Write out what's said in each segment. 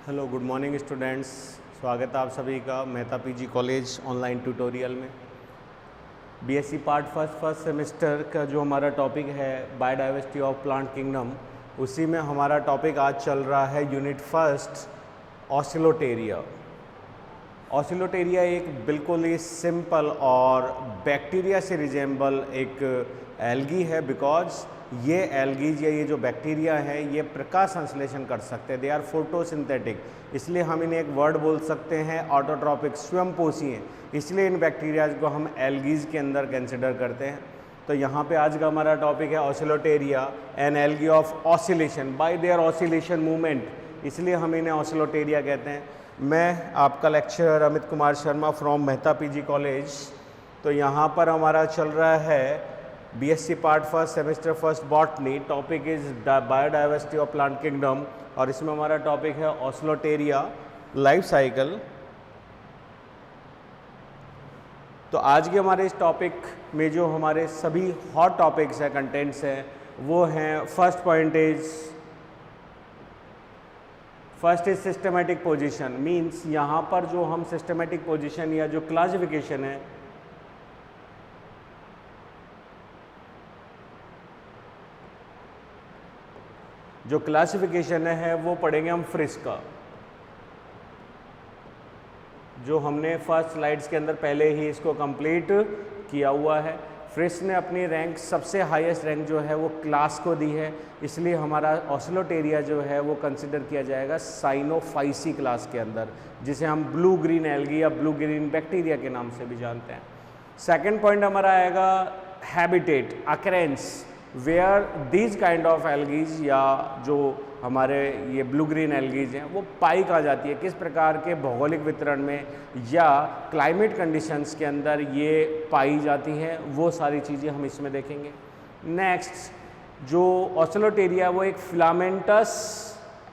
Hello, good morning students. स्वागत है आप सभी का Mehta PG college online tutorial में। बीएससी पार्ट फर्स्ट सेमेस्टर का जो हमारा टॉपिक है बायोडाइवर्सिटी ऑफ प्लांट किंगडम, उसी में हमारा टॉपिक आज चल रहा है यूनिट फर्स्ट ऑसिलोटेरिया। ऑसिलोटेरिया एक बिल्कुल ही सिंपल और बैक्टीरिया से रिजेंबल एक एल्गी है, बिकॉज ये एल्गीज या ये जो बैक्टीरिया है ये प्रकाश संश्लेषण कर सकते हैं, दे आर फोटोसिंथेटिक। इसलिए हम इन्हें एक वर्ड बोल सकते हैं ऑटोट्रॉपिक, स्वयंपोषी हैं, इसलिए इन बैक्टीरियाज को हम एल्गीज के अंदर कंसिडर करते हैं। तो यहाँ पे आज का हमारा टॉपिक है Oscillatoria, an algae of oscillation by their oscillation movement, इसलिए हम इन्हें ऑसिलोटेरिया कहते हैं। मैं आपका lecturer Amit Kumar Sharma from Mehta PG college. तो यहाँ पर हमारा चल रहा है BSc part first semester first botany, topic is biodiversity of plant kingdom, और इसमें हमारा टॉपिक है ऑसिलोटेरिया लाइफ साइकिल। तो आज के हमारे इस टॉपिक में जो हमारे सभी हॉट टॉपिक्स हैं, कंटेंट्स हैं, वो हैं first point is systematic position. Means यहाँ पर जो हम सिस्टमेटिक पोजीशन या जो क्लासिफिकेशन है, जो क्लासिफिकेशन है वो पढ़ेंगे हम फ्रिस का, जो हमने फर्स्ट स्लाइड्स के अंदर पहले ही इसको कंप्लीट किया हुआ है। फ्रिस ने अपनी रैंक सबसे हाईएस्ट रैंक जो है वो क्लास को दी है, इसलिए हमारा ऑसिलोटेरिया जो है वो कंसिडर किया जाएगा साइनोफाइसी क्लास के अंदर, जिसे हम ब्लू ग्रीन एल्गी या ब्लू ग्रीन बैक्टीरिया के नाम से भी जानते हैं। सेकंड पॉइंट हमारा आएगा habitat, occurrence, where these kind of algae या जो हमारे ये ब्लू ग्रीन एल्गीज हैं वो पाई कहाँ जाती है, किस प्रकार के भौगोलिक वितरण में या क्लाइमेट कंडीशंस के अंदर ये पाई जाती हैं, वो सारी चीज़ें हम इसमें देखेंगे। नेक्स्ट, जो ऑसिलोटेरिया वो एक फिलामेंटस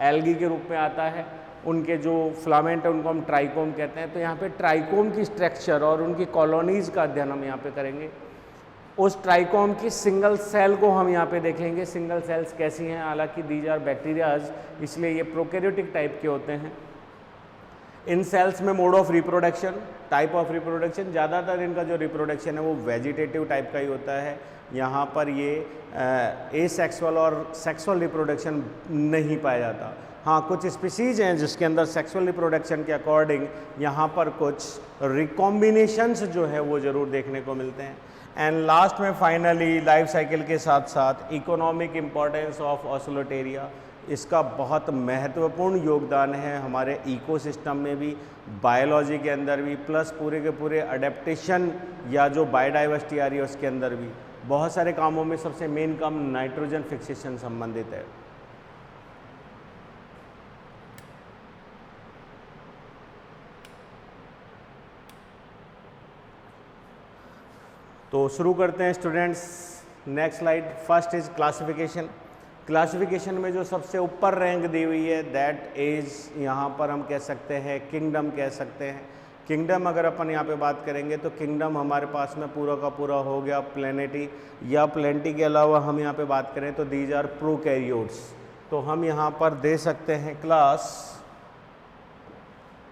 एल्गी के रूप में आता है। उनके जो फिलामेंट है उनको हम ट्राइकोम कहते हैं। तो यहाँ पे ट्राइकोम की स्ट्रक्चर और उनकी कॉलोनीज़ का अध्ययन हम यहाँ पे करेंगे। उस ट्राइकोम की सिंगल सेल को हम यहाँ पे देखेंगे, सिंगल सेल्स कैसी हैं। हालांकि दीज आर बैक्टीरियाज, इसलिए ये प्रोकैरियोटिक टाइप के होते हैं। इन सेल्स में mode of reproduction, type of reproduction, ज़्यादातर इनका जो रिप्रोडक्शन है वो वेजिटेटिव टाइप का ही होता है। यहाँ पर ये एसेक्सुअल और सेक्सुअल रिप्रोडक्शन नहीं पाया जाता। हाँ, कुछ स्पीसीज हैं जिसके अंदर सेक्सुअल रिप्रोडक्शन के अकॉर्डिंग यहाँ पर कुछ रिकॉम्बिनेशंस जो है वो ज़रूर देखने को मिलते हैं। एंड लास्ट में फाइनली लाइफ साइकिल के साथ साथ इकोनॉमिक इम्पोर्टेंस ऑफ ऑसिलोटेरिया, इसका बहुत महत्वपूर्ण योगदान है हमारे इकोसिस्टम में भी, बायोलॉजी के अंदर भी, प्लस पूरे के पूरे अडेप्टेशन या जो बायोडाइवर्सिटी आ रही है उसके अंदर भी। बहुत सारे कामों में सबसे मेन काम नाइट्रोजन फिक्सेशन संबंधित है। तो शुरू करते हैं students. Next slide, first is classification. Classification में जो सबसे ऊपर रैंक दी हुई है दैट इज, यहाँ पर हम कह सकते हैं किंगडम कह सकते हैं। किंगडम अगर अपन यहाँ पे बात करेंगे तो किंगडम हमारे पास में पूरा का पूरा हो गया प्लेनेटी, या प्लेनेटी के अलावा हम यहाँ पे बात करें तो दीज आर प्रोकैरियोट्स। तो हम यहाँ पर दे सकते हैं क्लास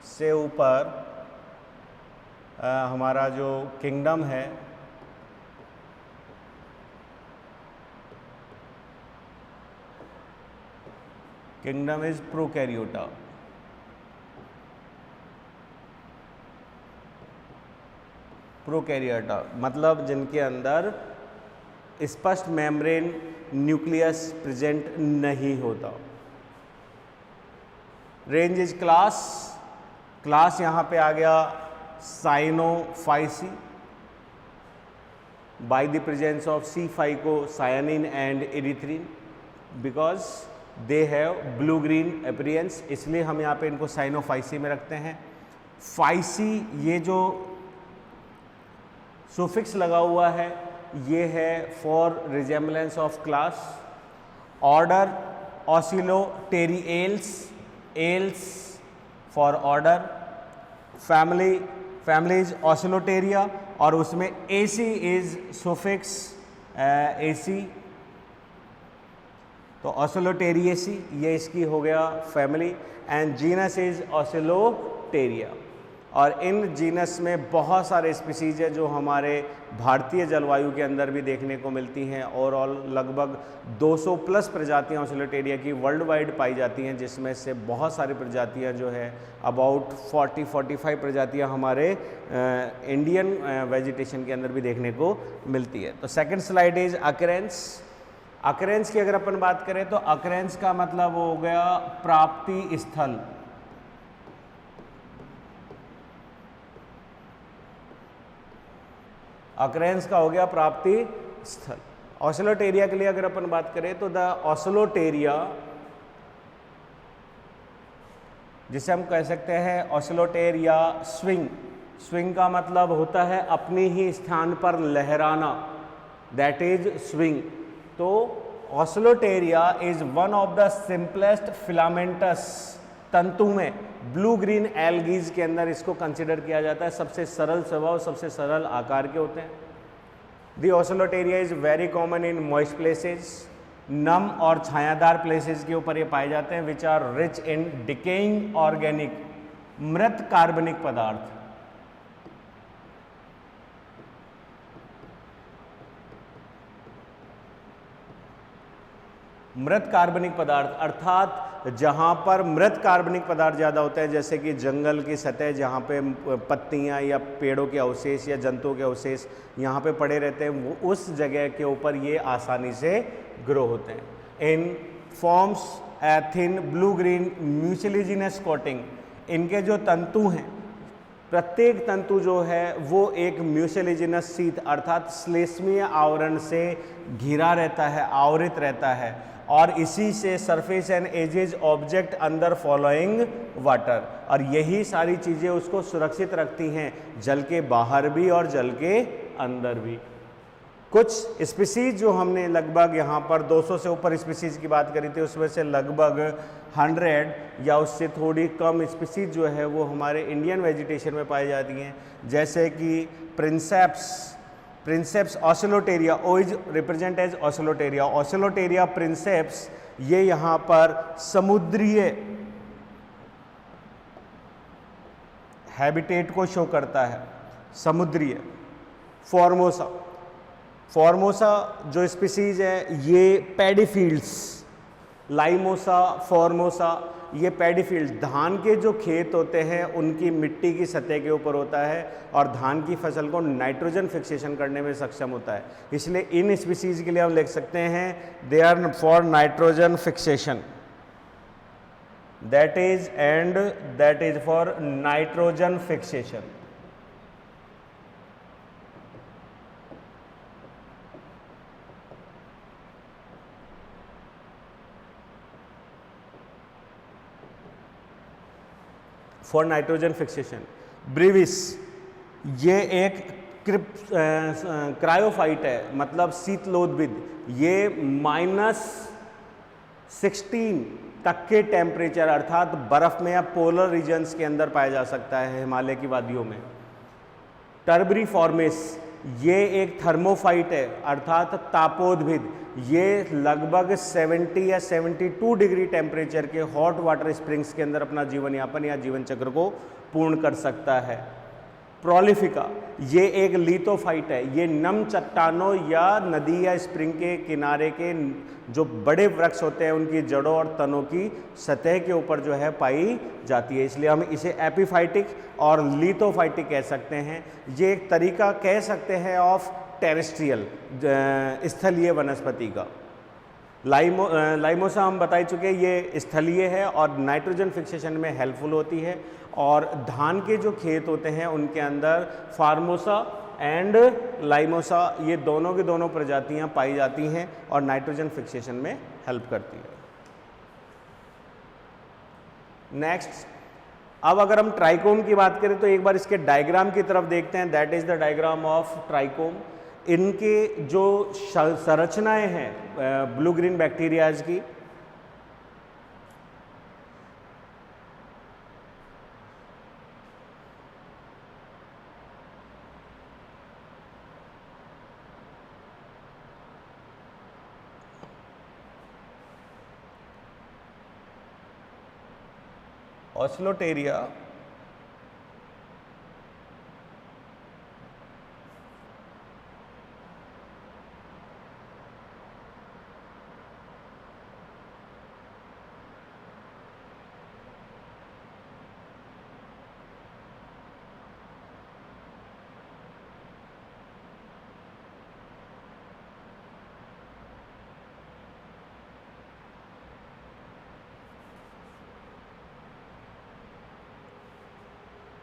से ऊपर हमारा जो किंगडम है किंगडम इज प्रोकैरियोटा। प्रोकैरियोटा मतलब जिनके अंदर स्पष्ट मेम्ब्रेन न्यूक्लियस प्रेजेंट नहीं होता। रेंज इज क्लास, क्लास यहाँ पे आ गया Cyanophyceae by the presence of C5 and erythrin, because they have blue green appearance, इसलिए हम यहाँ पे इनको साइनोफाइसी में रखते हैं। फाइसी, ये जो सुफिक्स लगा हुआ है ये है for resemblance of class. Order Oscillatoriales, ales for order. Family is Oscillatoria, और उसमें एसी इज सुफिक्स एसी। तो ऑसिलोटेरिएसी ये इसकी हो गया family, and genus is Oscillatoria. और इन जीनस में बहुत सारे स्पीसीज है जो हमारे भारतीय जलवायु के अंदर भी देखने को मिलती हैं। ओवरऑल लगभग 200 प्लस प्रजातियां ऑसिलोटेरिया की वर्ल्ड वाइड पाई जाती हैं, जिसमें से बहुत सारी प्रजातियां जो है अबाउट 40-45 प्रजातियां हमारे इंडियन वेजिटेशन के अंदर भी देखने को मिलती है। तो second slide is occurrence. Occurrence की अगर अपन बात करें तो अकरेंस का मतलब हो गया प्राप्ति स्थल। अकरेंस का हो गया प्राप्ति स्थल। ऑसिलोटेरिया के लिए अगर अपन बात करें तो द ऑसिलोटेरिया, जिसे हम कह सकते हैं ऑसिलोटेरिया स्विंग। स्विंग का मतलब होता है अपनी ही स्थान पर लहराना, दैट इज स्विंग। तो Oscillatoria is one of the simplest filamentous, तंतु में ब्लू ग्रीन एल्गीज के अंदर इसको कंसिडर किया जाता है। सबसे सरल स्वभाव, सबसे सरल आकार के होते हैं। The Oscillatoria is very common in moist places, नम और छायादार प्लेसेस के ऊपर ये पाए जाते हैं, which are rich in decaying organic, मृत कार्बनिक पदार्थ। मृत कार्बनिक पदार्थ अर्थात जहाँ पर मृत कार्बनिक पदार्थ ज़्यादा होते हैं, जैसे कि जंगल की सतह जहाँ पे पत्तियाँ या पेड़ों के अवशेष या जंतुओं के अवशेष यहाँ पे पड़े रहते हैं, वो उस जगह के ऊपर ये आसानी से ग्रो होते हैं। In forms a thin blue green mucilaginous coating. इनके जो तंतु हैं, प्रत्येक तंतु जो है वो एक म्यूसिलिजिनस शीट अर्थात श्लेष्मीय आवरण से घिरा रहता है, आवृत रहता है, और इसी से surface and edges object under following water. और यही सारी चीज़ें उसको सुरक्षित रखती हैं, जल के बाहर भी और जल के अंदर भी। कुछ स्पीसीज जो हमने लगभग यहाँ पर 200 से ऊपर स्पीसीज की बात करी थी, उसमें से लगभग 100 या उससे थोड़ी कम स्पीसीज जो है वो हमारे इंडियन वेजिटेशन में पाई जाती हैं, जैसे कि प्रिंसेप्स ऑसिलोटेरिया, ओ इज रिप्रेजेंट एज ऑसिलोटेरिया। ऑसिलोटेरिया प्रिंसेप्स ये यहाँ पर समुद्रीय हैबिटेट को शो करता है, समुद्रीय। फॉर्मोसा जो स्पीसीज है ये पैडीफील्ड्स, लाइमोसा, फॉर्मोसा, ये पैडीफील्ड धान के जो खेत होते हैं उनकी मिट्टी की सतह के ऊपर होता है और धान की फसल को नाइट्रोजन फिक्सेशन करने में सक्षम होता है। इसलिए इन स्पीसीज के लिए हम लिख सकते हैं they are for nitrogen fixation, that is for nitrogen fixation. For nitrogen fixation. ब्रीविस ये एक क्रायोफाइट है, मतलब शीतलोद्भिद। ये -16 तक के टेम्परेचर अर्थात बर्फ में या पोलर रीजन्स के अंदर पाया जा सकता है, हिमालय की वादियों में। टर्बरी फॉर्मिस ये एक थर्मोफाइट है अर्थात तापोद्भिद। ये लगभग 70 या 72 डिग्री टेम्परेचर के हॉट वाटर स्प्रिंग्स के अंदर अपना जीवन यापन या जीवन चक्र को पूर्ण कर सकता है। प्रोलिफिका ये एक लिथोफाइट है। ये नम चट्टानों या नदी या स्प्रिंग के किनारे के जो बड़े वृक्ष होते हैं उनकी जड़ों और तनों की सतह के ऊपर जो है पाई जाती है, इसलिए हम इसे एपीफाइटिक और लिथोफाइटिक कह सकते हैं। ये एक तरीका कह सकते हैं ऑफ टेरेस्ट्रियल, स्थलीय वनस्पति का। लाइमोसा हम बता चुके, ये स्थलीय है और नाइट्रोजन फिक्सेशन में हेल्पफुल होती है। और धान के जो खेत होते हैं उनके अंदर फार्मोसा एंड लाइमोसा ये दोनों की दोनों प्रजातियां पाई जाती हैं और नाइट्रोजन फिक्सेशन में हेल्प करती है। नेक्स्ट, अब अगर हम ट्राइकोम की बात करें तो एक बार इसके डायग्राम की तरफ देखते हैं। That is the diagram of trichome. इनके जो संरचनाएं हैं ब्लू ग्रीन बैक्टीरियाज की, ऑस्लोटेरिया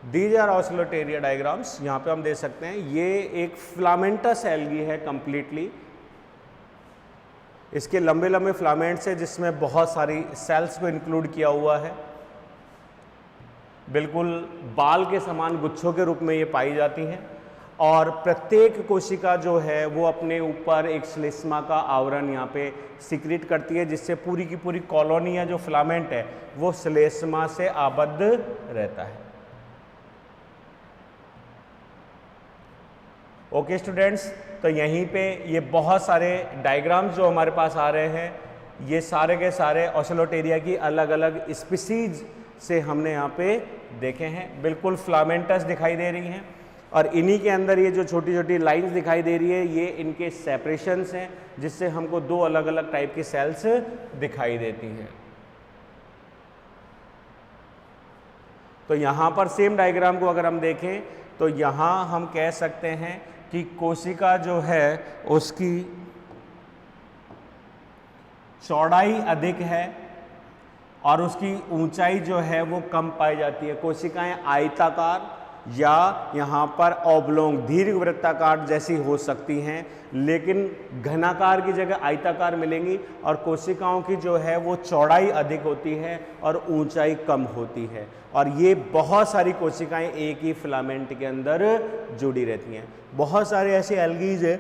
दीज आर ऑस्लोटेरिया डायग्राम्स। यहाँ पे हम दे सकते हैं ये एक फिलामेंटस एल्गी है कंप्लीटली। इसके लंबे लंबे फिलामेंट्स है जिसमें बहुत सारी सेल्स को इंक्लूड किया हुआ है। बिल्कुल बाल के समान गुच्छों के रूप में ये पाई जाती हैं और प्रत्येक कोशिका जो है वो अपने ऊपर एक श्लेष्मा का आवरण यहाँ पे सिक्रीट करती है, जिससे पूरी की पूरी कॉलोनी या जो फिलामेंट है वो श्लेष्मा से आबद्ध रहता है। ओके स्टूडेंट्स, तो यहीं पे ये बहुत सारे डायग्राम्स जो हमारे पास आ रहे हैं, ये सारे के सारे ऑस्लोटेरिया की अलग अलग स्पीसीज से हमने यहाँ पे देखे हैं। बिल्कुल फिलामेंटस दिखाई दे रही हैं और इन्हीं के अंदर ये जो छोटी छोटी लाइंस दिखाई दे रही है ये इनके सेपरेशंस हैं, जिससे हमको दो अलग अलग टाइप की सेल्स दिखाई देती हैं। तो यहाँ पर सेम डायग्राम को अगर हम देखें तो यहाँ हम कह सकते हैं कि कोशिका जो है उसकी चौड़ाई अधिक है और उसकी ऊंचाई जो है वो कम पाई जाती है। कोशिकाएं आयताकार या यहाँ पर ऑब्लोंग दीर्घवृत्ताकार जैसी हो सकती हैं, लेकिन घनाकार की जगह आयताकार मिलेंगी और कोशिकाओं की जो है वो चौड़ाई अधिक होती है और ऊंचाई कम होती है। और ये बहुत सारी कोशिकाएं एक ही फिलामेंट के अंदर जुड़ी रहती हैं। बहुत सारे ऐसे एल्गीज है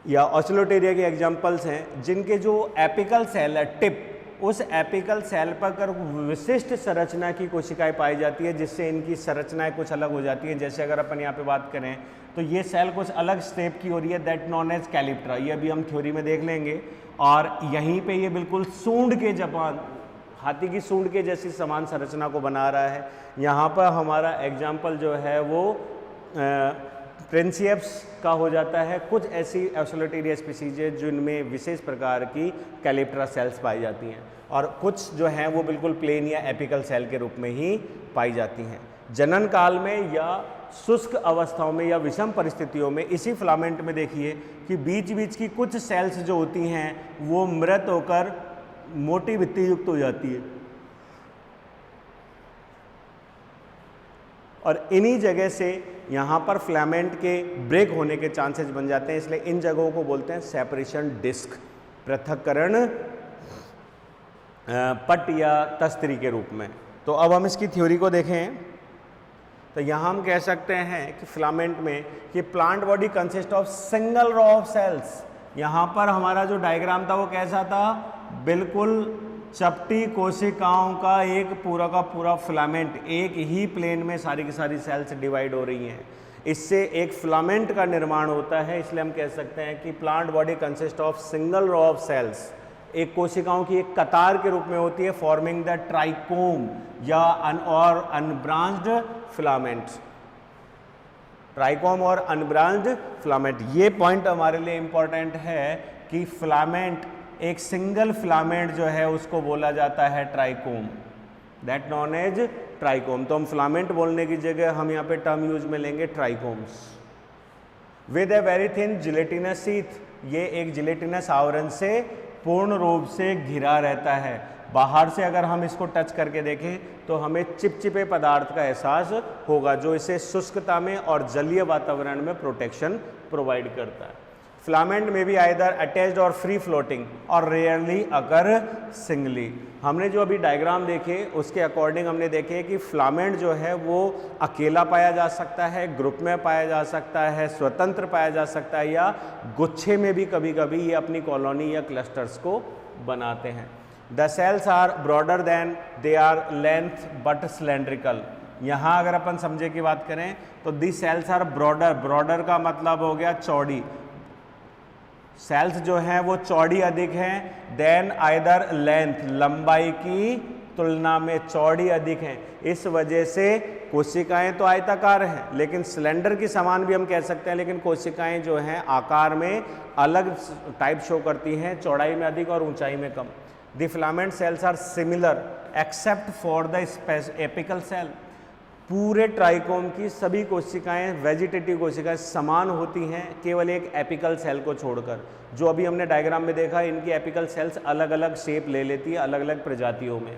या ऑस्लोटेरिया के एग्जाम्पल्स हैं जिनके जो एपिकल सेल है टिप, उस एपिकल सेल पर विशिष्ट संरचना की कोशिकाएं पाई जाती है, जिससे इनकी संरचनाएं कुछ अलग हो जाती हैं। जैसे अगर अपन यहाँ पे बात करें तो ये सेल कुछ अलग स्टेप की हो रही है, दैट नॉन एज कैलिप्ट्रा। ये अभी हम थ्योरी में देख लेंगे। और यहीं पे ये बिल्कुल सूंड के जबान, हाथी की सूंड के जैसी समान संरचना को बना रहा है। यहाँ पर हमारा एग्जाम्पल जो है वो प्रिंसिएप्स का हो जाता है। कुछ ऐसी ऑस्लोटेरिया स्पीसीज है जिनमें विशेष प्रकार की कैलिप्ट्रा सेल्स पाई जाती हैं और कुछ जो हैं वो बिल्कुल प्लेन या एपिकल सेल के रूप में ही पाई जाती हैं। जनन काल में या शुष्क अवस्थाओं में या विषम परिस्थितियों में इसी फिलामेंट में देखिए कि बीच बीच की कुछ सेल्स जो होती हैं वो मृत होकर मोटी भित्ति युक्त हो जाती है और इन्हीं जगह से यहाँ पर फिलामेंट के ब्रेक होने के चांसेस बन जाते हैं। इसलिए इन जगहों को बोलते हैं सेपरेशन डिस्क, पृथक्करण पट या तस्तरी के रूप में। तो अब हम इसकी थ्योरी को देखें तो यहाँ हम कह सकते हैं कि फिलामेंट में कि plant body consist of single row of cells. यहाँ पर हमारा जो डायग्राम था वो कैसा था, बिल्कुल चपटी कोशिकाओं का एक पूरा का पूरा फिलामेंट, एक ही प्लेन में सारी की सारी सेल्स डिवाइड हो रही हैं। इससे एक फिलामेंट का निर्माण होता है। इसलिए हम कह सकते हैं कि plant body consist of single row of cells, एक कोशिकाओं की एक कतार के रूप में होती है, फॉर्मिंग द ट्राइकोम या अनब्रांच्ड फिलामेंट्स। ट्राइकोम और अनब्रांच्ड फिलामेंट, ये पॉइंट हमारे लिए इंपॉर्टेंट है कि फिलामेंट, एक सिंगल फिलामेंट जो है उसको बोला जाता है trichome, that known as trichome. तो हम फिलामेंट बोलने की जगह हम यहाँ पे टर्म यूज में लेंगे trichomes. With a very thin gelatinous sheath, ये एक जिलेटिनस आवरण से पूर्ण रूप से घिरा रहता है। बाहर से अगर हम इसको टच करके देखें तो हमें चिपचिपे पदार्थ का एहसास होगा, जो इसे शुष्कता में और जलीय वातावरण में प्रोटेक्शन प्रोवाइड करता है। फिलामेंट में भी आइदर अटैच्ड और फ्री फ्लोटिंग और रेयरली अकर सिंगली। हमने जो अभी डायग्राम देखे उसके अकॉर्डिंग हमने देखे कि फिलामेंट जो है वो अकेला पाया जा सकता है, ग्रुप में पाया जा सकता है, स्वतंत्र पाया जा सकता है या गुच्छे में भी कभी कभी ये अपनी कॉलोनी या क्लस्टर्स को बनाते हैं। The cells are broader than they are length but cylindrical. यहाँ अगर अपन समझे की बात करें तो the cells are broader, broader का मतलब हो गया चौड़ी। सेल्स जो हैं वो चौड़ी अधिक हैं, देन आइदर लेंथ, लंबाई की तुलना में चौड़ी अधिक हैं। इस वजह से कोशिकाएं तो आयताकार हैं, लेकिन सिलेंडर की समान भी हम कह सकते हैं, लेकिन कोशिकाएं जो हैं आकार में अलग टाइप शो करती हैं, चौड़ाई में अधिक और ऊंचाई में कम। The filament cells are similar except for the apical cell. पूरे ट्राइकोम की सभी कोशिकाएं, वेजिटेटिव कोशिकाएं समान होती हैं, केवल एक एपिकल सेल को छोड़कर। जो अभी हमने डायग्राम में देखा, इनकी एपिकल सेल्स अलग अलग शेप ले लेती है अलग अलग प्रजातियों में।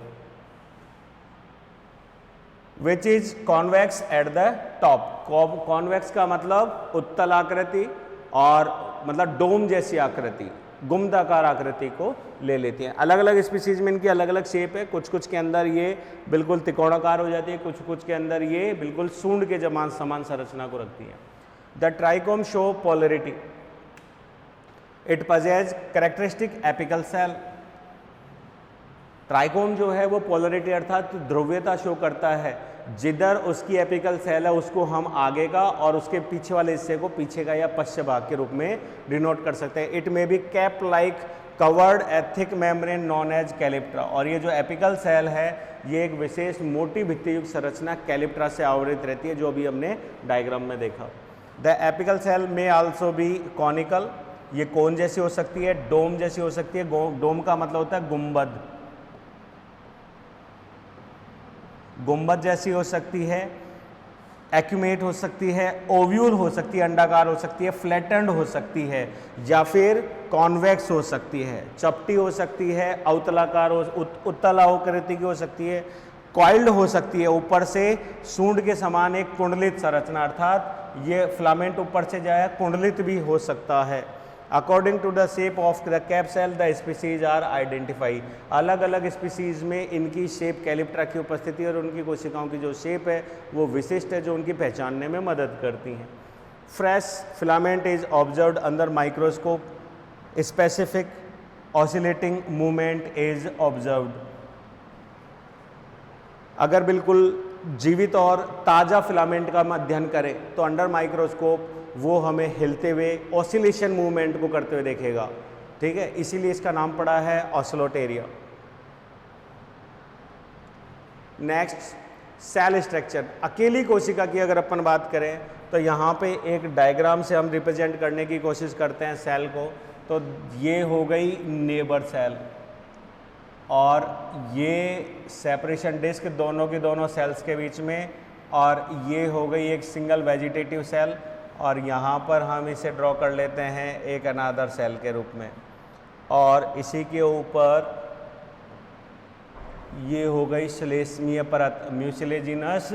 Which is convex at the top. Convex का मतलब उत्तल आकृति, और मतलब डोम जैसी आकृति, गुम्बदाकार आकृति को ले लेती हैं। अलग अलग स्पीसीज में इनकी अलग अलग शेप है। कुछ कुछ के अंदर ये बिल्कुल त्रिकोणाकार हो जाती है, कुछ कुछ के अंदर ये बिल्कुल सूंड के समान संरचना को रखती है। The trichome show polarity. It possess characteristic apical cell. Trichome जो है वो पोलरिटी अर्थात ध्रुवीयता शो करता है। जिधर उसकी एपिकल सेल है उसको हम आगे का, और उसके पीछे वाले हिस्से को पीछे का या पश्चिम भाग के रूप में डिनोट कर सकते हैं। It may be cap like covered a thick membrane known as calyptra. और ये जो एपिकल सेल है ये एक विशेष मोटी भित्तियुक्त संरचना कैलिप्ट्रा से आवृत रहती है, जो अभी हमने डायग्राम में देखा। द एपिकल सेल में आल्सो बी कॉनिकल। ये कोन जैसी हो सकती है, डोम जैसी हो सकती है। डोम का मतलब होता है गुंबद, गुंबद जैसी हो सकती है, एक्यूमेट हो सकती है, ओव्यूल हो सकती है, अंडाकार हो सकती है, फ्लैटेंड हो सकती है, या फिर कॉन्वेक्स हो सकती है, चपटी हो सकती है, अवतलाकार उत्तल आकृति की हो सकती है, कॉइल्ड हो सकती है, ऊपर से सूंड के समान एक कुंडलित संरचना, अर्थात ये फिलामेंट ऊपर से जाए कुंडलित भी हो सकता है। According to the shape of the cap cell the species are identify. अलग अलग स्पीसीज में इनकी शेप कैलिप्ट्रा की उपस्थिति और उनकी कोशिकाओं की जो शेप है वो विशिष्ट है, जो उनकी पहचानने में मदद करती हैं। Fresh filament is observed under microscope. Specific oscillating movement is observed. अगर बिल्कुल जीवित और ताज़ा फिलामेंट का हम अध्ययन करें तो अंडर माइक्रोस्कोप वो हमें हिलते हुए ऑसिलेशन मूवमेंट को करते हुए देखेगा, ठीक है, इसीलिए इसका नाम पड़ा है ऑसिलोटेरिया। Next, cell structure. अकेली कोशिका की अगर अपन बात करें तो यहाँ पे एक डायग्राम से हम रिप्रेजेंट करने की कोशिश करते हैं सेल को। तो ये हो गई नेबर सेल, और ये सेपरेशन डिस्क दोनों के दोनों सेल्स के बीच में, और ये हो गई एक सिंगल वेजिटेटिव सेल, और यहाँ पर हम इसे ड्रॉ कर लेते हैं एक अनादर सेल के रूप में, और इसी के ऊपर ये हो गई श्लेष्मीय परत, म्यूसिलेजिनस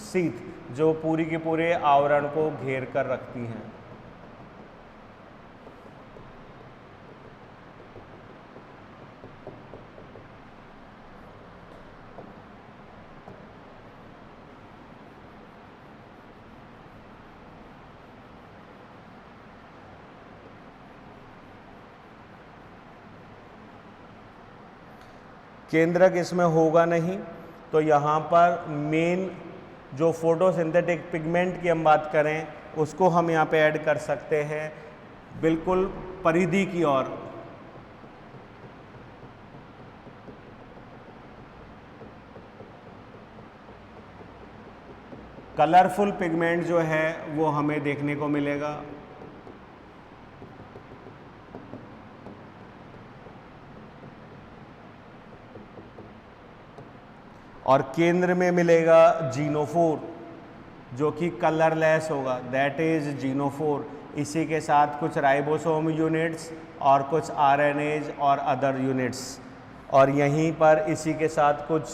शीथ, जो पूरी के पूरे आवरण को घेर कर रखती हैं। केंद्रक इसमें होगा नहीं, तो यहाँ पर मेन जो फोटोसिंथेटिक पिगमेंट की हम बात करें उसको हम यहाँ पे ऐड कर सकते हैं बिल्कुल परिधि की ओर। कलरफुल पिगमेंट जो है वो हमें देखने को मिलेगा। और केंद्र में मिलेगा जीनोफोर, जो कि कलरलेस होगा, दैट इज जीनोफोर। इसी के साथ कुछ राइबोसोम यूनिट्स और कुछ आरएनएज और अदर यूनिट्स, और यहीं पर इसी के साथ कुछ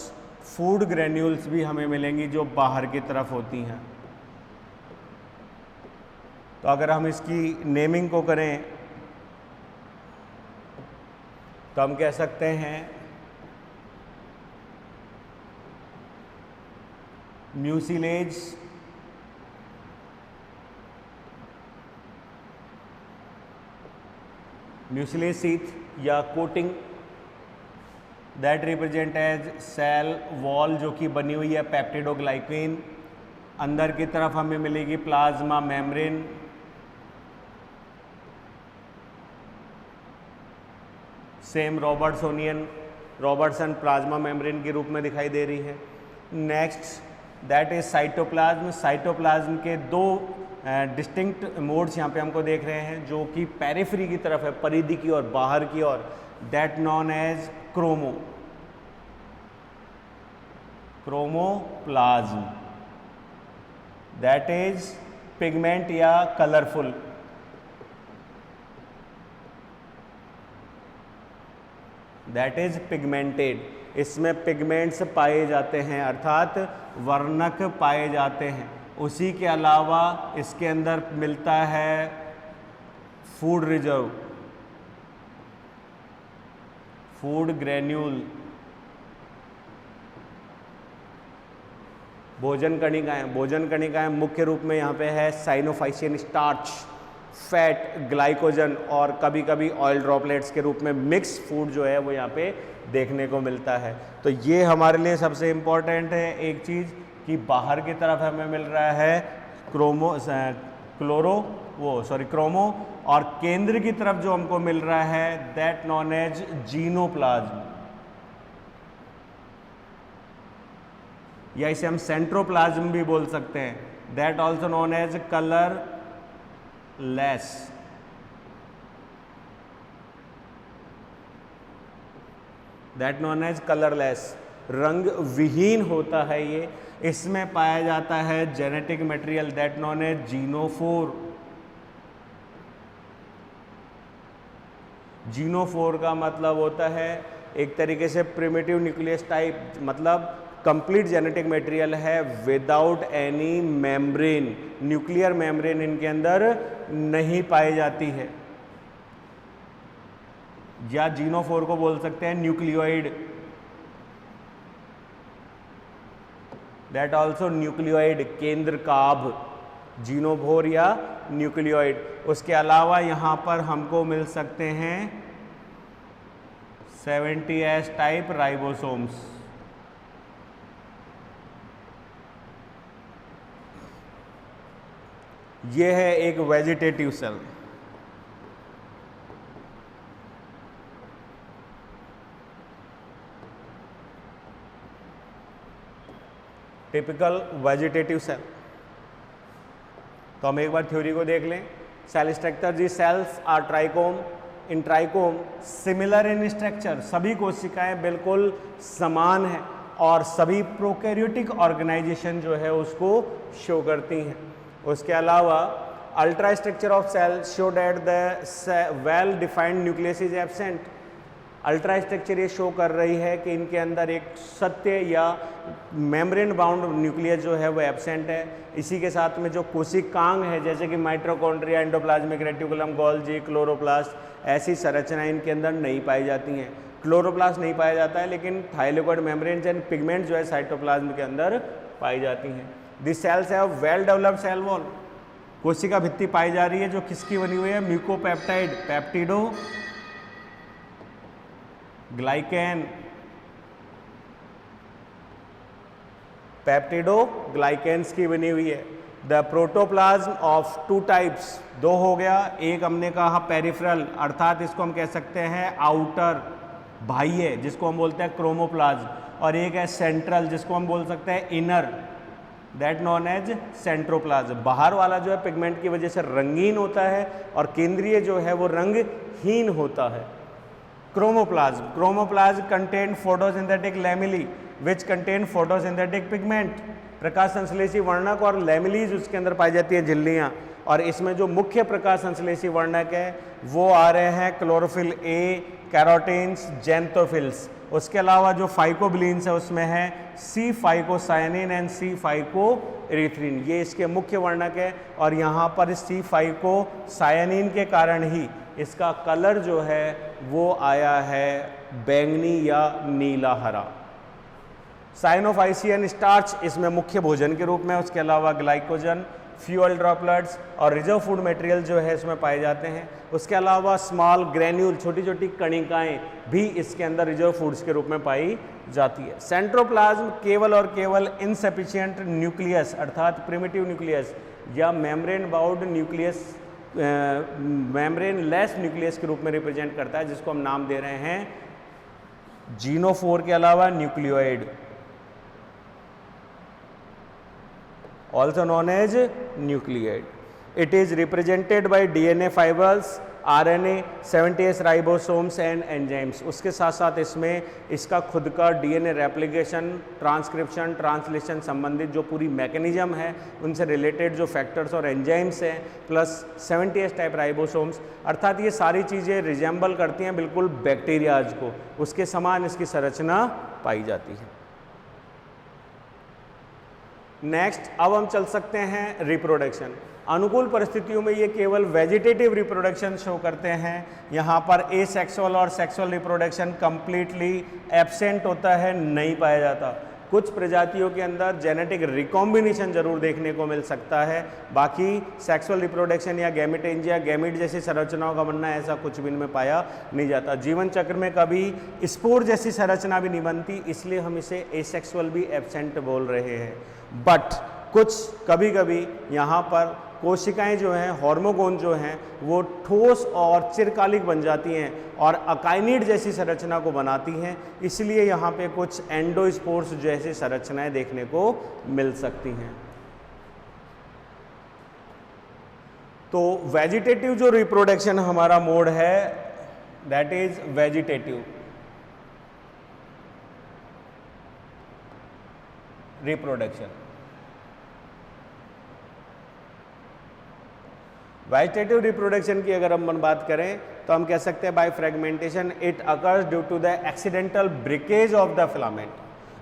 फूड ग्रेन्यूल्स भी हमें मिलेंगी जो बाहर की तरफ होती हैं। तो अगर हम इसकी नेमिंग को करें तो हम कह सकते हैं म्यूसिलेज, म्यूसिलेज शीथ या coating, that represent as cell wall, जो कि बनी हुई है पेप्टिडोग्लाइकेन। अंदर की तरफ हमें मिलेगी plasma membrane, same Robertsonian Robertson plasma membrane के रूप में दिखाई दे रही है। Next that is cytoplasm. Cytoplasm के दो डिस्टिंक्ट मोड्स यहाँ पे हमको देख रहे हैं, जो कि पेरिफेरी की तरफ है, परिधि की और बाहर की ओर, that known as chromoplasm, that is pigment या कलरफुल। That is pigmented. इसमें पिगमेंट्स पाए जाते हैं, अर्थात वर्णक पाए जाते हैं। उसी के अलावा इसके अंदर मिलता है फूड रिजर्व, फूड ग्रेन्यूल, भोजन कणिकाएं। भोजन कणिकाएं मुख्य रूप में यहाँ पे है साइनोफाइसियन स्टार्च, फैट, ग्लाइकोजन और कभी कभी ऑयल ड्रॉपलेट्स के रूप में मिक्स फूड जो है वो यहाँ पे देखने को मिलता है। तो ये हमारे लिए सबसे इम्पॉर्टेंट है एक चीज़ कि बाहर की तरफ हमें मिल रहा है क्रोमो, और केंद्र की तरफ जो हमको मिल रहा है दैट नॉन एज जीनोप्लाज्म, या इसे हम सेंट्रोप्लाज्म भी बोल सकते हैं, that also known as colourless. That known as colourless, रंग विहीन होता है ये। इसमें पाया जाता है genetic material that known as genophore. Genophore का मतलब होता है एक तरीके से प्रिमिटिव न्यूक्लियस टाइप, मतलब कंप्लीट जेनेटिक मटेरियल है without any membrane. Nuclear membrane इनके अंदर नहीं पाई जाती है, या जीनोफोर को बोल सकते हैं न्यूक्लियोइड, दैट ऑल्सो न्यूक्लियोइड, केंद्र काभ, जीनोफोर या न्यूक्लियोइड। उसके अलावा यहाँ पर हमको मिल सकते हैं 70S टाइप राइबोसोम्स। ये है एक vegetative cell. Typical vegetative cell. तो हम एक बार थ्योरी को देख लें। सेल स्ट्रक्चर, जी cells are trichome, in trichome similar in structure, सभी कोशिकाएं बिल्कुल समान हैं और सभी प्रोकैरियोटिक ऑर्गेनाइजेशन जो है उसको शो करती हैं। उसके अलावा ultra structure of cell show that the well defined nucleus is absent. Ultra structure ये शो कर रही है कि इनके अंदर एक सत्य या मेम्ब्रेन बाउंड न्यूक्लियस जो है वो एब्सेंट है। इसी के साथ में जो कोशिकांग है जैसे कि mitochondria, endoplasmic reticulum, Golgi, chloroplast, ऐसी संरचनाएं इनके अंदर नहीं पाई जाती हैं। क्लोरोप्लास्ट नहीं पाया जाता है, लेकिन थाइलेकोइड मेम्ब्रेन एंड पिगमेंट जो है साइटोप्लाज्म के अंदर पाई जाती हैं। This cells have well developed cell wall. कोशिका भित्ति पाई जा रही है जो किसकी बनी हुई है? म्यूकोपेप्टाइड, पेप्टिडो ग्लाइकेन, पेप्टिडोग्लाइकेन्स की बनी हुई है। The protoplasm of two types, दो हो गया। एक हमने कहा पेरिफेरल, अर्थात इसको हम कह सकते हैं आउटर, बाह्य, जिसको हम बोलते हैं क्रोमोप्लाज्म, और एक है सेंट्रल जिसको हम बोल सकते हैं इनर, दैट नॉन एज सेंट्रोप्लाज्म। बाहर वाला जो है पिगमेंट की वजह से रंगीन होता है और केंद्रीय जो है वो रंगहीन होता है। Chromoplasm contain photosynthetic lamellae which contain photosynthetic pigment. प्रकाश संश्लेषी वर्णक और लैमेलीज उसके अंदर पाई जाती है, झिल्लियाँ। और इसमें जो मुख्य प्रकाश संश्लेषी वर्णक है वो आ रहे हैं क्लोरोफिल ए, कैरोटीन्स, जेंथोफिल्स। उसके अलावा जो फाइकोबिलीन्स है उसमें है सी फाइकोसायनिन एंड सी फाइकोएरिथ्रिन, ये इसके मुख्य वर्णक है। और यहाँ पर सी फाइकोसायनिन के कारण ही इसका कलर जो है वो आया है बैंगनी या नीला हरा। साइनोफाइसियन स्टार्च इसमें मुख्य भोजन के रूप में, उसके अलावा ग्लाइकोजन, फ्यूअल ड्रॉपलेट्स और रिजर्व फूड मटेरियल जो है इसमें पाए जाते हैं। उसके अलावा स्मॉल ग्रेन्यूल, छोटी छोटी कणिकाएं भी इसके अंदर रिजर्व फूड्स के रूप में पाई जाती है। सेंट्रोप्लाज्म केवल और केवल इनसफिशिएंट न्यूक्लियस अर्थात प्रिमिटिव न्यूक्लियस या membrane bound nucleus, membrane less nucleus के रूप में रिप्रेजेंट करता है, जिसको हम नाम दे रहे हैं जीनोफोर के अलावा nucleoid, also known as nucleate. It is represented by DNA fibers, RNA, 70S ribosomes and enzymes. उसके साथ साथ इसमें इसका खुद का DNA रेप्लिकेशन, ट्रांसक्रिप्शन, ट्रांसलेशन संबंधित जो पूरी मैकेनिज्म है उनसे रिलेटेड जो फैक्टर्स और एंजाइम्स हैं, प्लस 70S टाइप राइबोसोम्स, अर्थात ये सारी चीज़ें रिजेंबल करती हैं बिल्कुल बैक्टीरियाज को, उसके समान इसकी संरचना पाई जाती है। नेक्स्ट, अब हम चल सकते हैं रिप्रोडक्शन। अनुकूल परिस्थितियों में ये केवल वेजिटेटिव रिप्रोडक्शन शो करते हैं। यहाँ पर एसेक्सुअल और सेक्सुअल रिप्रोडक्शन कंप्लीटली एब्सेंट होता है, नहीं पाया जाता। कुछ प्रजातियों के अंदर जेनेटिक रिकॉम्बिनेशन जरूर देखने को मिल सकता है, बाकी सेक्सुअल रिप्रोडक्शन या गैमेटेंज या गैमिट जैसी संरचनाओं का बनना ऐसा कुछ भी इनमें पाया नहीं जाता। जीवन चक्र में कभी स्पोर जैसी संरचना भी नहीं बनती, इसलिए हम इसे एसेक्सुअल भी एब्सेंट बोल रहे हैं। बट कुछ कभी कभी यहाँ पर कोशिकाएं जो हैं, हार्मोगोन जो हैं, वो ठोस और चिरकालिक बन जाती हैं और अकाइनिड जैसी संरचना को बनाती हैं, इसलिए यहाँ पे कुछ एंडोस्पोर्स जैसी संरचनाएं देखने को मिल सकती हैं। तो वेजिटेटिव जो रिप्रोडक्शन हमारा मोड है, that is vegetative reproduction. Vegetative reproduction की अगर हम बात करें तो हम कह सकते हैं by fragmentation it occurs due to the accidental breakage of the filament.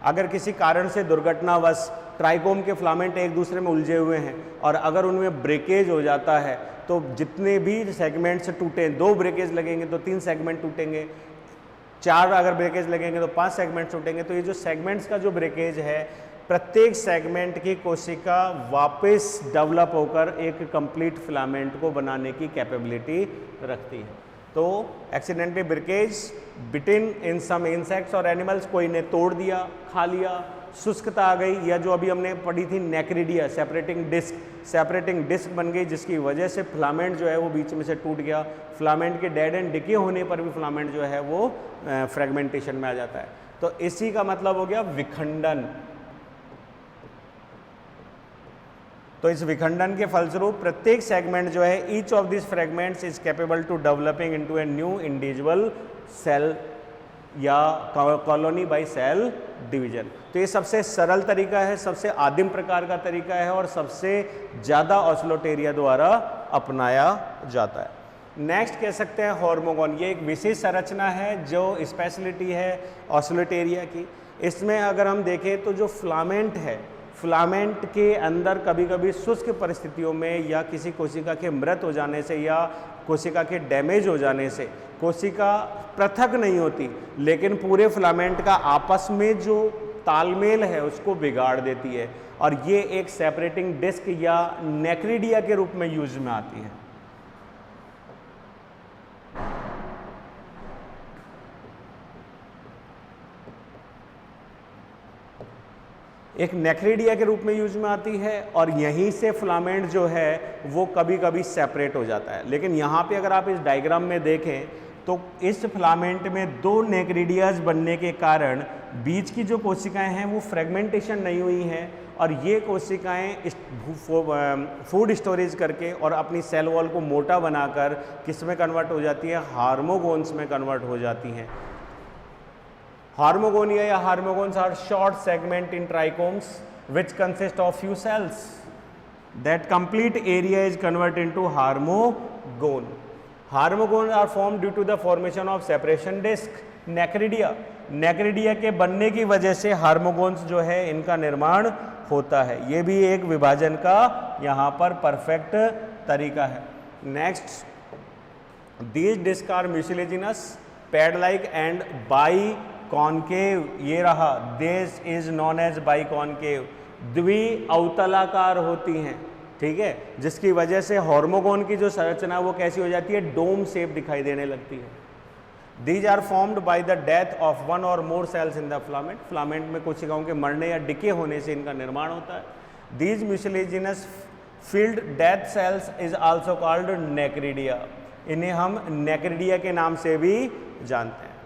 अगर किसी कारण से दुर्घटनावश ट्राइकोम के फिलामेंट एक दूसरे में उलझे हुए हैं और अगर उनमें ब्रेकेज हो जाता है तो जितने भी सेगमेंट्स टूटे, 2 ब्रेकेज लगेंगे तो 3 सेगमेंट टूटेंगे, 4 अगर ब्रेकेज लगेंगे तो 5 सेगमेंट्स टूटेंगे। तो ये जो सेगमेंट्स का जो ब्रेकेज है, प्रत्येक सेगमेंट की कोशिका वापस डेवलप होकर एक कंप्लीट फिलामेंट को बनाने की कैपेबिलिटी रखती है। तो एक्सीडेंटली ब्रेकेज बिटवीन इन सम इंसेक्ट्स और एनिमल्स, कोई ने तोड़ दिया, खा लिया, शुष्कता आ गई, या जो अभी हमने पढ़ी थी नेक्रिडिया, सेपरेटिंग डिस्क बन गई, जिसकी वजह से फिलामेंट जो है वो बीच में से टूट गया। फिलामेंट के डेड एंड डिके होने पर भी फिलामेंट जो है वो फ्रेगमेंटेशन में आ जाता है। तो इसी का मतलब हो गया विखंडन। तो इस विखंडन के फलस्वरूप प्रत्येक सेगमेंट जो है, each of this fragments is capable to developing into a new individual cell या कॉलोनी बाय सेल डिवीजन। तो ये सबसे सरल तरीका है, सबसे आदिम प्रकार का तरीका है और सबसे ज़्यादा ऑस्लोटेरिया द्वारा अपनाया जाता है। नेक्स्ट कह सकते हैं हार्मोगोन। ये एक विशेष संरचना है जो स्पेशलिटी है ऑस्लोटेरिया की। इसमें अगर हम देखें तो जो फिलामेंट है, फिलामेंट के अंदर कभी कभी शुष्क परिस्थितियों में या किसी कोशिका के मृत हो जाने से या कोशिका के डैमेज हो जाने से कोशिका पृथक नहीं होती, लेकिन पूरे फिलामेंट का आपस में जो तालमेल है उसको बिगाड़ देती है, और ये एक सेपरेटिंग डिस्क या नेक्रिडिया के रूप में यूज में आती है। एक नेक्रिडिया के रूप में यूज में आती है और यहीं से फिलामेंट जो है वो कभी कभी सेपरेट हो जाता है। लेकिन यहाँ पे अगर आप इस डायग्राम में देखें तो इस फिलामेंट में 2 नेक्रिडियाज बनने के कारण बीच की जो कोशिकाएं हैं वो फ्रेगमेंटेशन नहीं हुई हैं, और ये कोशिकाएं फूड स्टोरेज करके और अपनी सेल वॉल को मोटा बनाकर किस में कन्वर्ट हो जाती है, हार्मोगोन्स में कन्वर्ट हो जाती हैं। Harmogonia या harmogons are short segment in trichomes which consist of few cells. That complete area is converted into harmogone. Harmogons are formed due to the formation of separation disc. नेक्रिडिया के बनने की वजह से हार्मोगोन्स जो है इनका निर्माण होता है। ये भी एक विभाजन का यहाँ पर परफेक्ट तरीका है। Next, these discs are mucilaginous, pad-like and बाइकॉन्केव। ये रहा, दिस इज नॉन एज बाइकॉन्केव, द्विअवतलाकार होती हैं, ठीक है, जिसकी वजह से हार्मोगोन की जो संरचना वो कैसी हो जाती है, डोम शेप दिखाई देने लगती है। These are formed by the death of 1 or more cells in the filament. Filament में कोशिकाओं के मरने या डिके होने से इनका निर्माण होता है। These mucilaginous filled death cells is also called necridia. इन्हें हम नेक्रिडिया के नाम से भी जानते हैं।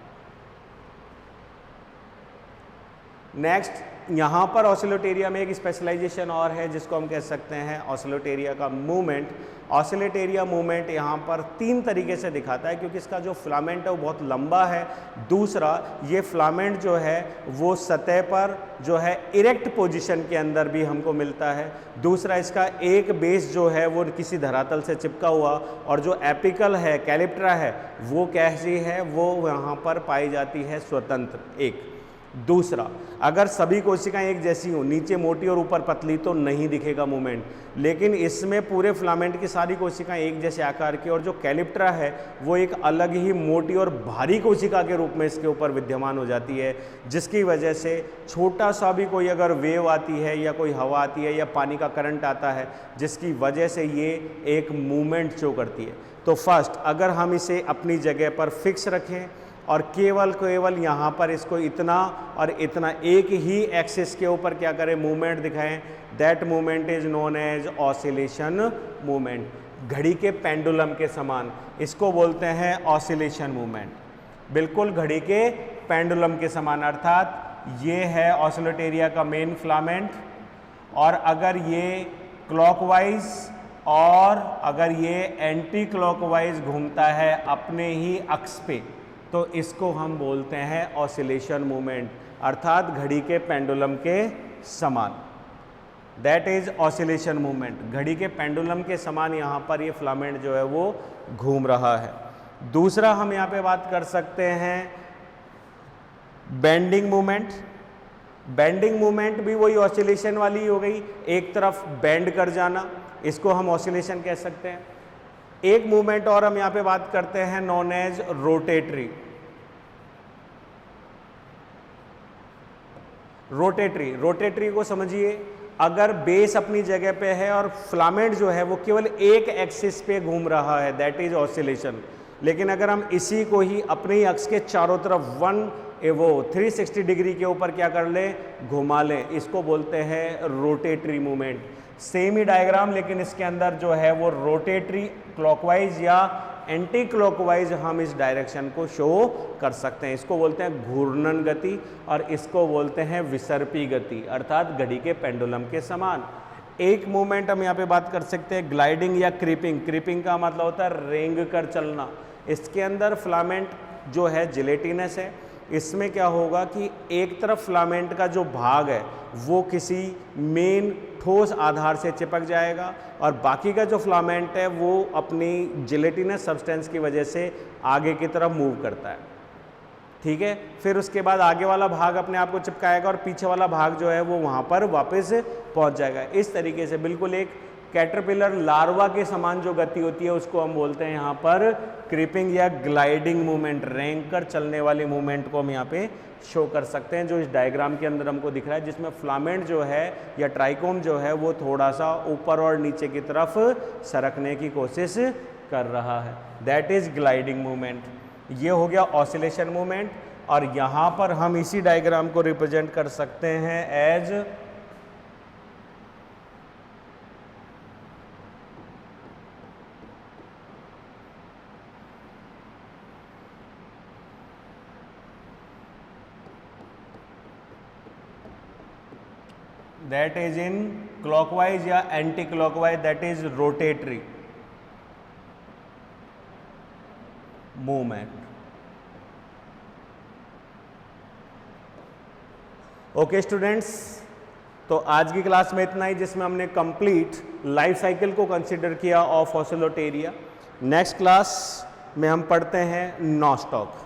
नेक्स्ट यहाँ पर ऑसिलेटेरिया में एक स्पेशलाइजेशन और है जिसको हम कह सकते हैं ऑसिलेटेरिया का मूवमेंट। ऑसिलेटेरिया मूवमेंट यहाँ पर 3 तरीके से दिखाता है, क्योंकि इसका जो फिलामेंट है वो बहुत लंबा है। दूसरा, ये फिलामेंट जो है वो सतह पर जो है इरेक्ट पोजीशन के अंदर भी हमको मिलता है। दूसरा, इसका एक बेस जो है वो किसी धरातल से चिपका हुआ, और जो एपिकल है, कैलिप्ट्रा है, वो कैसी है, वो यहाँ पर पाई जाती है स्वतंत्र। एक दूसरा, अगर सभी कोशिकाएं एक जैसी हों, नीचे मोटी और ऊपर पतली, तो नहीं दिखेगा मूवमेंट, लेकिन इसमें पूरे फिलामेंट की सारी कोशिकाएं एक जैसे आकार की, और जो कैलिप्ट्रा है वो एक अलग ही मोटी और भारी कोशिका के रूप में इसके ऊपर विद्यमान हो जाती है, जिसकी वजह से छोटा सा भी कोई अगर वेव आती है या कोई हवा आती है या पानी का करंट आता है, जिसकी वजह से ये एक मूवमेंट शो करती है। तो फर्स्ट, अगर हम इसे अपनी जगह पर फिक्स रखें और केवल यहाँ पर इसको इतना और इतना एक ही एक्सिस के ऊपर क्या करें, मूवमेंट दिखाएं, that movement is known as oscillation movement. घड़ी के पेंडुलम के समान इसको बोलते हैं ऑसिलेशन मूवमेंट, बिल्कुल घड़ी के पेंडुलम के समान। अर्थात ये है ऑसिलेटेरिया का मेन फिलामेंट, और अगर ये क्लॉकवाइज और अगर ये एंटी क्लॉकवाइज घूमता है अपने ही अक्ष पे, तो इसको हम बोलते हैं ऑसिलेशन मूवमेंट, अर्थात घड़ी के पेंडुलम के समान। That is oscillation movement. घड़ी के पेंडुलम के समान यहाँ पर ये फिलामेंट जो है वो घूम रहा है। दूसरा, हम यहाँ पे बात कर सकते हैं बेंडिंग मूवमेंट। बेंडिंग मूवमेंट भी वही ऑसिलेशन वाली हो गई, एक तरफ बेंड कर जाना, इसको हम ऑसिलेशन कह सकते हैं। एक मूवमेंट और हम यहाँ पे बात करते हैं नॉन एज रोटेटरी। रोटेटरी को समझिए, अगर बेस अपनी जगह पे है और फिलामेंट जो है वो केवल एक एक्सिस पे घूम रहा है, दैट इज ऑसिलेशन। लेकिन अगर हम इसी को ही अपने ही अक्ष के चारों तरफ 360 डिग्री के ऊपर क्या कर ले, घुमा ले, इसको बोलते हैं रोटेटरी मूवमेंट। सेम ही डायग्राम, लेकिन इसके अंदर जो है वो रोटेटरी क्लॉकवाइज या एंटी क्लॉकवाइज हम इस डायरेक्शन को शो कर सकते हैं। इसको बोलते हैं घूर्णन गति और इसको बोलते हैं विसर्पी गति, अर्थात घड़ी के पेंडुलम के समान। एक मूवमेंट हम यहाँ पे बात कर सकते हैं ग्लाइडिंग या क्रीपिंग। क्रीपिंग का मतलब होता है रेंग कर चलना। इसके अंदर फिलामेंट जो है जिलेटिनस है। इसमें क्या होगा कि एक तरफ फिलामेंट का जो भाग है वो किसी मेन ठोस आधार से चिपक जाएगा, और बाकी का जो फिलामेंट है वो अपनी जिलेटिनस सब्सटेंस की वजह से आगे की तरफ मूव करता है। ठीक है, फिर उसके बाद आगे वाला भाग अपने आप को चिपकाएगा और पीछे वाला भाग जो है वो वहाँ पर वापस पहुँच जाएगा। इस तरीके से बिल्कुल एक कैटरपिलर लार्वा के समान जो गति होती है उसको हम बोलते हैं यहाँ पर क्रीपिंग या ग्लाइडिंग मूवमेंट। रेंग कर चलने वाली मूवमेंट को हम यहाँ पे शो कर सकते हैं, जो इस डायग्राम के अंदर हमको दिख रहा है, जिसमें फिलामेंट जो है या ट्राइकोम जो है वो थोड़ा सा ऊपर और नीचे की तरफ सरकने की कोशिश कर रहा है। That is gliding movement. ये हो गया ऑसिलेशन मूवमेंट, और यहाँ पर हम इसी डायग्राम को रिप्रेजेंट कर सकते हैं as that is in clockwise या anti clockwise, that is rotatory movement. Okay students, तो आज की क्लास में इतना ही, जिसमें हमने कंप्लीट लाइफ साइकिल को कंसिडर किया ऑफ ऑसिलेटेरिया। नेक्स्ट क्लास में हम पढ़ते हैं नॉस्टॉक।